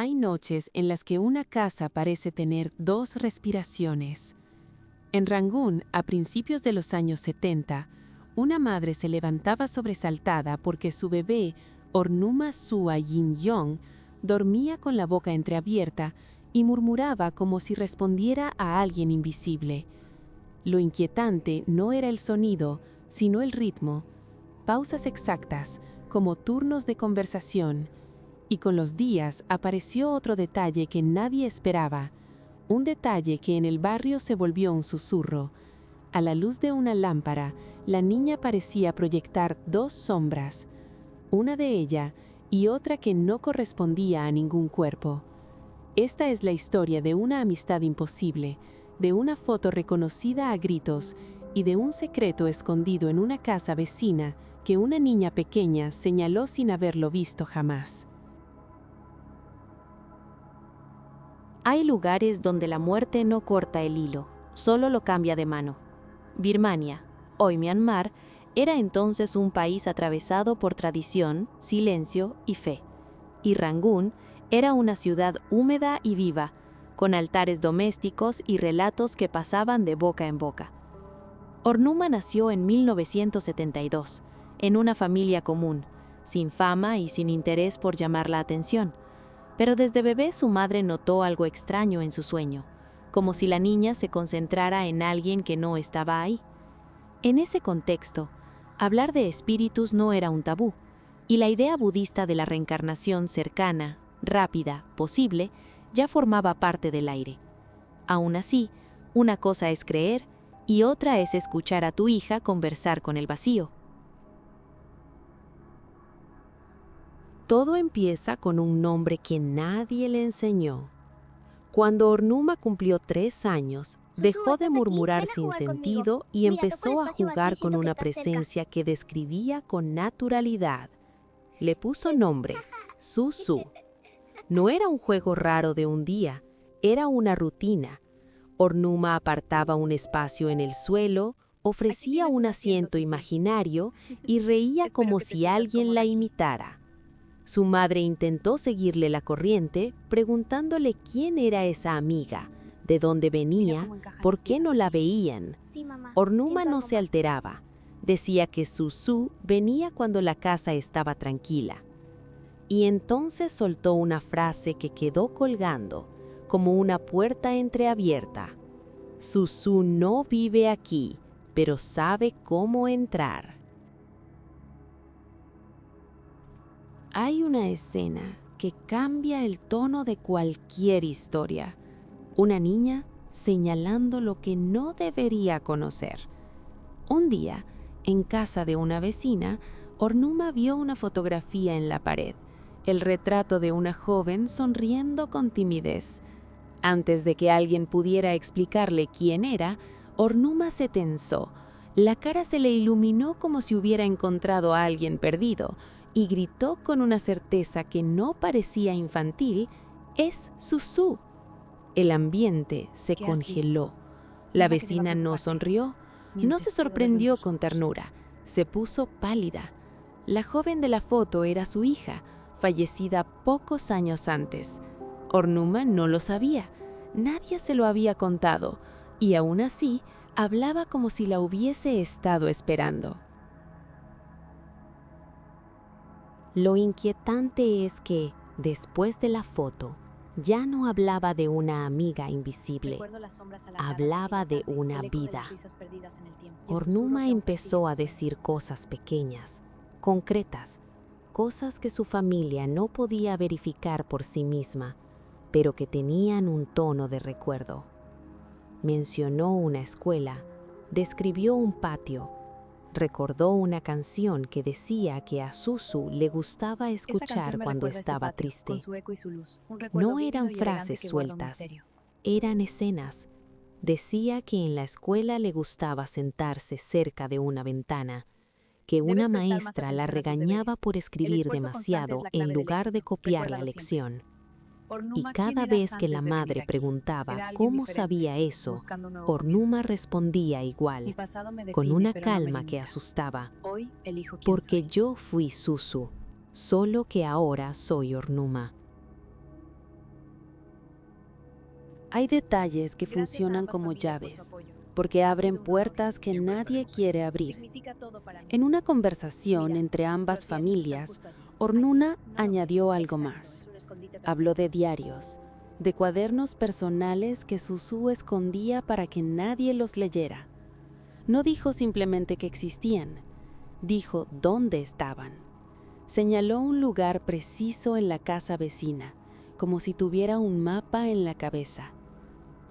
Hay noches en las que una casa parece tener dos respiraciones. En Rangún, a principios de los años 70, una madre se levantaba sobresaltada porque su bebé, Ornuma Sua Yin-yong, dormía con la boca entreabierta y murmuraba como si respondiera a alguien invisible. Lo inquietante no era el sonido, sino el ritmo. Pausas exactas, como turnos de conversación. Y con los días apareció otro detalle que nadie esperaba. Un detalle que en el barrio se volvió un susurro. A la luz de una lámpara, la niña parecía proyectar dos sombras. Una de ella y otra que no correspondía a ningún cuerpo. Esta es la historia de una amistad imposible, de una foto reconocida a gritos y de un secreto escondido en una casa vecina que una niña pequeña señaló sin haberlo visto jamás. Hay lugares donde la muerte no corta el hilo, solo lo cambia de mano. Birmania, hoy Myanmar, era entonces un país atravesado por tradición, silencio y fe. Y Rangún era una ciudad húmeda y viva, con altares domésticos y relatos que pasaban de boca en boca. Ornuma nació en 1972, en una familia común, sin fama y sin interés por llamar la atención. Pero desde bebé su madre notó algo extraño en su sueño, como si la niña se concentrara en alguien que no estaba ahí. En ese contexto, hablar de espíritus no era un tabú, y la idea budista de la reencarnación cercana, rápida, posible, ya formaba parte del aire. Aún así, una cosa es creer y otra es escuchar a tu hija conversar con el vacío. Todo empieza con un nombre que nadie le enseñó. Cuando Ornuma cumplió 3 años, dejó de murmurar sin sentido y empezó a jugar con una presencia que describía con naturalidad. Le puso nombre, Su. No era un juego raro de un día, era una rutina. Ornuma apartaba un espacio en el suelo, ofrecía un asiento imaginario y reía como si alguien la imitara. Su madre intentó seguirle la corriente, preguntándole quién era esa amiga, de dónde venía, por qué no la veían. Ornuma no se alteraba. Decía que Su venía cuando la casa estaba tranquila. Y entonces soltó una frase que quedó colgando, como una puerta entreabierta. Su no vive aquí, pero sabe cómo entrar. Hay una escena que cambia el tono de cualquier historia. Una niña señalando lo que no debería conocer. Un día, en casa de una vecina, Ornuma vio una fotografía en la pared, el retrato de una joven sonriendo con timidez. Antes de que alguien pudiera explicarle quién era, Ornuma se tensó. La cara se le iluminó como si hubiera encontrado a alguien perdido, y gritó con una certeza que no parecía infantil: «¡Es Su!». El ambiente se congeló. La vecina no sonrió, no se sorprendió con ternura, se puso pálida. La joven de la foto era su hija, fallecida pocos años antes. Ornuma no lo sabía, nadie se lo había contado, y aún así hablaba como si la hubiese estado esperando. Lo inquietante es que, después de la foto, ya no hablaba de una amiga invisible, hablaba de una vida. Ornuma empezó a decir cosas pequeñas, concretas, cosas que su familia no podía verificar por sí misma, pero que tenían un tono de recuerdo. Mencionó una escuela, describió un patio, recordó una canción que decía que a Su le gustaba escuchar cuando estaba triste. No eran frases sueltas, eran escenas. Decía que en la escuela le gustaba sentarse cerca de una ventana, que una maestra la regañaba por escribir demasiado en lugar de copiar la lección. Y cada vez que la madre preguntaba cómo sabía eso, Ornuma respondía igual, con una calma que asustaba: «Porque yo fui Su, solo que ahora soy Ornuma». Hay detalles que funcionan como llaves, porque abren puertas que nadie quiere abrir. En una conversación entre ambas familias, Ornuna añadió algo más. Habló de diarios, de cuadernos personales que Susu escondía para que nadie los leyera. No dijo simplemente que existían, dijo dónde estaban. Señaló un lugar preciso en la casa vecina, como si tuviera un mapa en la cabeza.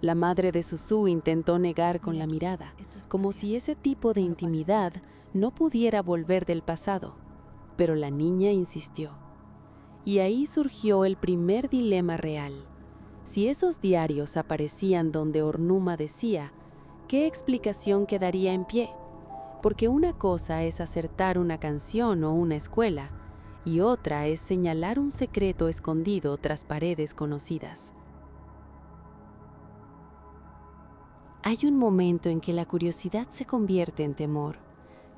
La madre de Susu intentó negar con la mirada, como si ese tipo de intimidad no pudiera volver del pasado, pero la niña insistió. Y ahí surgió el primer dilema real. Si esos diarios aparecían donde Ornuma decía, ¿qué explicación quedaría en pie? Porque una cosa es acertar una canción o una escuela, y otra es señalar un secreto escondido tras paredes conocidas. Hay un momento en que la curiosidad se convierte en temor.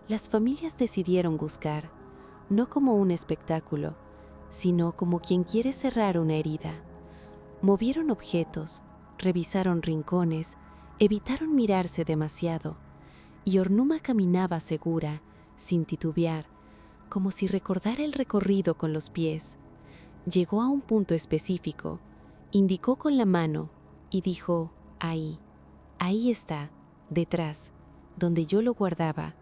Las familias decidieron buscar, no como un espectáculo, sino como quien quiere cerrar una herida. Movieron objetos, revisaron rincones, evitaron mirarse demasiado, y Ornuma caminaba segura, sin titubear, como si recordara el recorrido con los pies. Llegó a un punto específico, indicó con la mano y dijo, ahí. Ahí está, detrás, donde yo lo guardaba.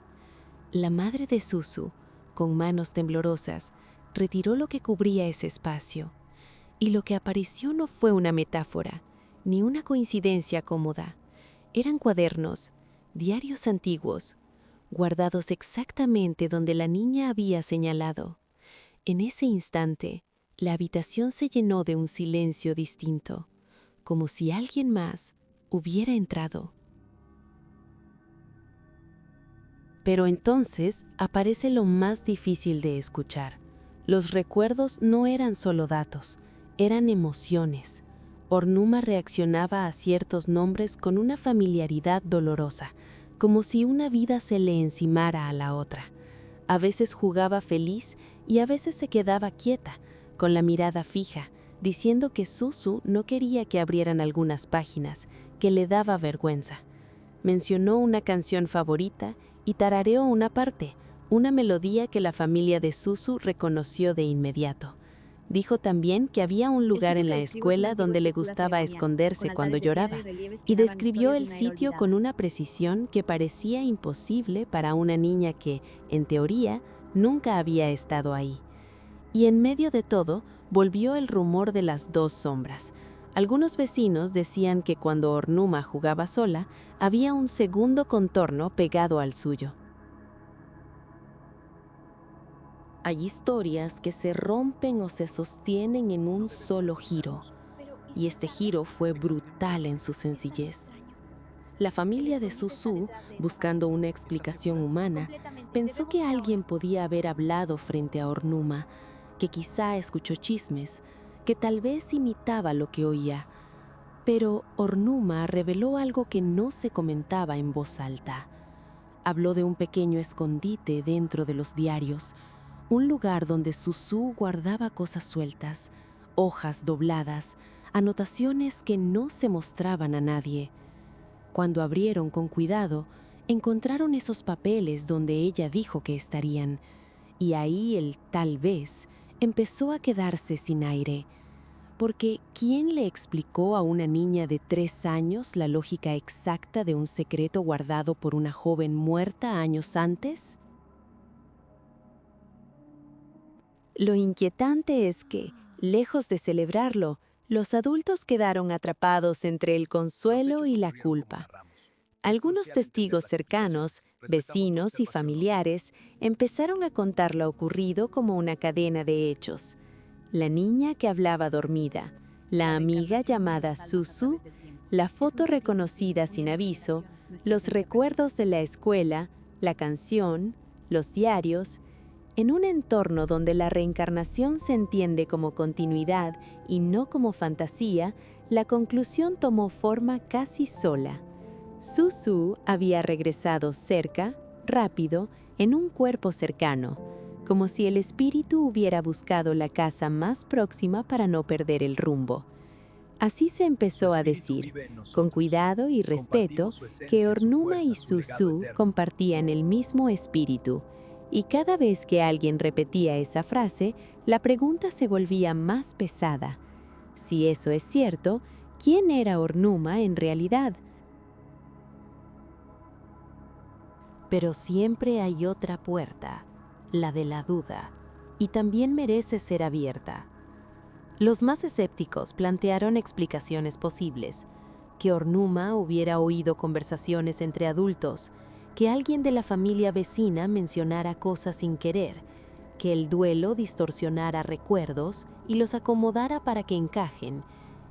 La madre de Susu, con manos temblorosas, retiró lo que cubría ese espacio. Y lo que apareció no fue una metáfora, ni una coincidencia cómoda. Eran cuadernos, diarios antiguos, guardados exactamente donde la niña había señalado. En ese instante, la habitación se llenó de un silencio distinto, como si alguien más hubiera entrado. Pero entonces aparece lo más difícil de escuchar. Los recuerdos no eran solo datos, eran emociones. Ornuma reaccionaba a ciertos nombres con una familiaridad dolorosa, como si una vida se le encimara a la otra. A veces jugaba feliz y a veces se quedaba quieta, con la mirada fija, diciendo que Susu no quería que abrieran algunas páginas, que le daba vergüenza. Mencionó una canción favorita y tarareó una parte, una melodía que la familia de Susu reconoció de inmediato. Dijo también que había un lugar en la escuela donde le gustaba esconderse cuando lloraba, y describió el sitio con una precisión que parecía imposible para una niña que, en teoría, nunca había estado ahí. Y en medio de todo, volvió el rumor de las dos sombras. Algunos vecinos decían que cuando Ornuma jugaba sola, había un segundo contorno pegado al suyo. Hay historias que se rompen o se sostienen en un solo giro, y este giro fue brutal en su sencillez. La familia de Susu, buscando una explicación humana, pensó que alguien podía haber hablado frente a Ornuma, que quizá escuchó chismes, que tal vez imitaba lo que oía. Pero Ornuma reveló algo que no se comentaba en voz alta. Habló de un pequeño escondite dentro de los diarios, un lugar donde Susu guardaba cosas sueltas, hojas dobladas, anotaciones que no se mostraban a nadie. Cuando abrieron con cuidado, encontraron esos papeles donde ella dijo que estarían, y ahí el tal vez empezó a quedarse sin aire. Porque ¿quién le explicó a una niña de 3 años la lógica exacta de un secreto guardado por una joven muerta años antes? Lo inquietante es que, lejos de celebrarlo, los adultos quedaron atrapados entre el consuelo y la culpa. Algunos testigos cercanos, vecinos y familiares, empezaron a contar lo ocurrido como una cadena de hechos. La niña que hablaba dormida, la amiga llamada Susu, la foto reconocida sin aviso, los recuerdos de la escuela, la canción, los diarios. En un entorno donde la reencarnación se entiende como continuidad y no como fantasía, la conclusión tomó forma casi sola. Susu había regresado cerca, rápido, en un cuerpo cercano, como si el espíritu hubiera buscado la casa más próxima para no perder el rumbo. Así se empezó a decir, con cuidado y respeto, que Ornuma y Susu compartían el mismo espíritu, y cada vez que alguien repetía esa frase, la pregunta se volvía más pesada. Si eso es cierto, ¿quién era Ornuma en realidad? Pero siempre hay otra puerta, la de la duda, y también merece ser abierta. Los más escépticos plantearon explicaciones posibles, que Ornuma hubiera oído conversaciones entre adultos, que alguien de la familia vecina mencionara cosas sin querer, que el duelo distorsionara recuerdos y los acomodara para que encajen,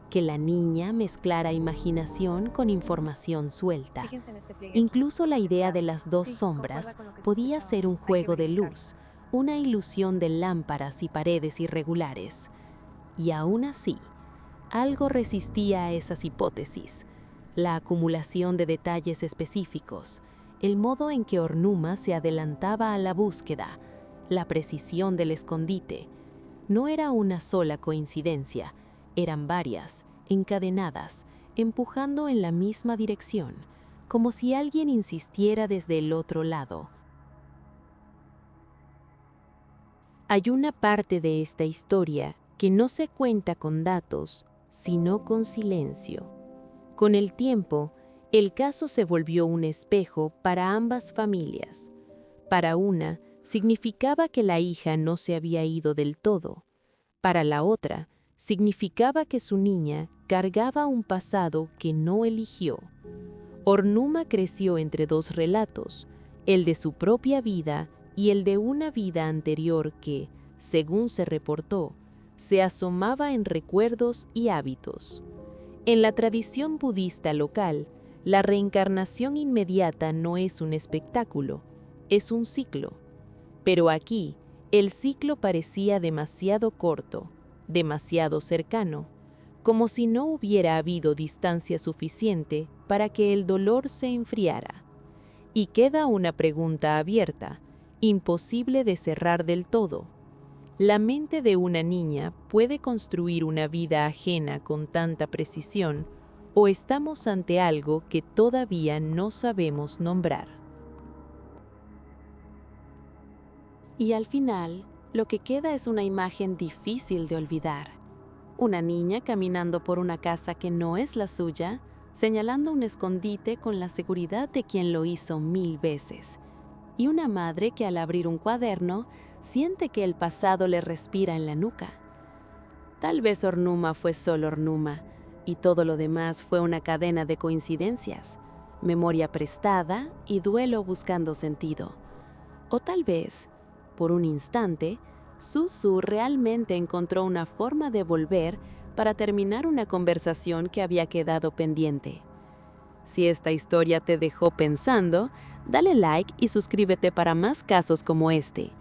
que la niña mezclara imaginación con información suelta. Incluso la idea de las dos sombras podía ser un juego de luz, una ilusión de lámparas y paredes irregulares. Y aún así, algo resistía a esas hipótesis: la acumulación de detalles específicos, el modo en que Ornuma se adelantaba a la búsqueda, la precisión del escondite. No era una sola coincidencia, eran varias, encadenadas, empujando en la misma dirección, como si alguien insistiera desde el otro lado. Hay una parte de esta historia que no se cuenta con datos, sino con silencio. Con el tiempo, el caso se volvió un espejo para ambas familias. Para una, significaba que la hija no se había ido del todo. Para la otra, significaba que su niña cargaba un pasado que no eligió. Ornuma creció entre dos relatos, el de su propia vida y el de una vida anterior que, según se reportó, se asomaba en recuerdos y hábitos. En la tradición budista local, la reencarnación inmediata no es un espectáculo, es un ciclo. Pero aquí, el ciclo parecía demasiado corto, demasiado cercano, como si no hubiera habido distancia suficiente para que el dolor se enfriara. Y queda una pregunta abierta, imposible de cerrar del todo. ¿La mente de una niña puede construir una vida ajena con tanta precisión, o estamos ante algo que todavía no sabemos nombrar? Y al final, lo que queda es una imagen difícil de olvidar. Una niña caminando por una casa que no es la suya, señalando un escondite con la seguridad de quien lo hizo 1000 veces. Y una madre que al abrir un cuaderno, siente que el pasado le respira en la nuca. Tal vez Ornuma fue solo Ornuma, y todo lo demás fue una cadena de coincidencias, memoria prestada y duelo buscando sentido. O tal vez, por un instante, Susu realmente encontró una forma de volver para terminar una conversación que había quedado pendiente. Si esta historia te dejó pensando, dale like y suscríbete para más casos como este.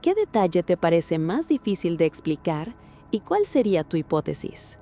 ¿Qué detalle te parece más difícil de explicar y cuál sería tu hipótesis?